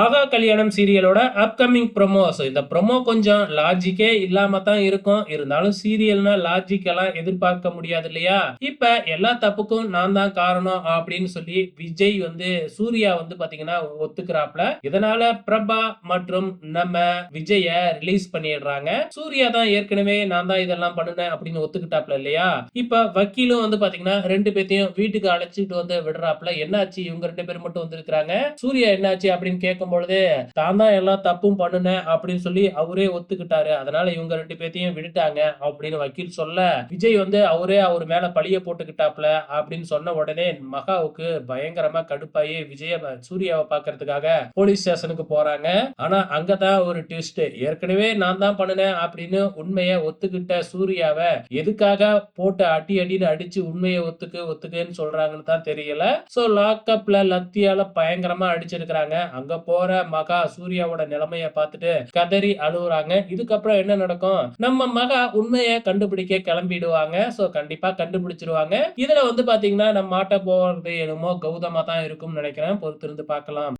ஆகா கல்யாணம் சீரியலோட upcoming promo. இந்த ப்ரோமோ கொஞ்சம் லாஜிக்கே இல்லாம தான் இருக்கும். இருந்தாலும் சீரியல்னா லாஜிக் எல்லாம் எதிர்பார்க்க முடியாது இல்லையா? இப்ப எல்லா தப்புக்கும் நான் தான் காரணம் அப்படின்னு சொல்லி விஜய் வந்து சூர்யா வந்து பாத்தீங்கன்னா ஒத்துக்கிறாப்ல. இதனால பிரபா மற்றும் நம்ம விஜய ரிலீஸ் பண்ணிடுறாங்க. சூர்யா தான் ஏற்கனவே நான் தான் இதெல்லாம் பண்ணுனேன் அப்படின்னு ஒத்துக்கிட்டாப்ல இல்லையா? இப்ப வக்கீலும் வந்து பாத்தீங்கன்னா 2 பேத்தையும் வீட்டுக்கு அழைச்சிட்டு வந்து விடுறாப்ல. என்னாச்சு இவங்க 2 பேரும் மட்டும் வந்திருக்காங்க. சூர்யா என்னாச்சு அப்படின்னு கேட்கும்பொழுது, தான் தான் எல்லா தப்பும் பண்ணுனேன் அப்படின்னு சொல்லி அவரே ஒத்துக்கிட்டாரு. அதனால இவங்க 2 பேத்தையும் விட்டுட்டாங்க அப்படின்னு வக்கீல் சொல்ல, விஜய் வந்து அவரே அவர் மேல பழிய போட்டுக்கிட்டாப்ல அப்படின்னு சொன்ன உடனே மகாவுக்கு பயங்கரமா கடுப்பாயி சூர்யாவ பார்க்கறதுக்காக போலீஸ் ஸ்டேஷனுக்கு போறாங்க. ஆனா அங்கதான் ஒரு ட்விஸ்ட். ஏற்கனவே நான் தான் பண்ணுனேன் அப்படின்னு உண்மைய ஒத்துக்கிட்ட சூர்யாவ எதுக்காக போட்டு அடி அடின்னு அடிச்சு உண்மையை ஒத்துக்குன்னு சொல்றாங்கன்னு தான் தெரியல. சோ லாக்அப்ல லத்தியால பயங்கரமா அடிச்சிருக்காங்க. அங்க போற மகா சூர்யாவோட நிலைமைய பார்த்துட்டு கதறி அழுவுறாங்க. இதுக்கப்புறம் என்ன நடக்கும்? நம்ம மகா உண்மையை கண்டுபிடிக்க கிளம்பிடுவாங்க. சோ கண்டிப்பா கண்டுபிடிச்சிருவாங்க. இதுல வந்து பாத்தீங்கன்னா நம்ம மாட்ட போறது என்னமோ கௌதமா தான் இருக்கும்னு நினைக்கிறேன். பொறுத்திருந்து பார்க்கலாம்.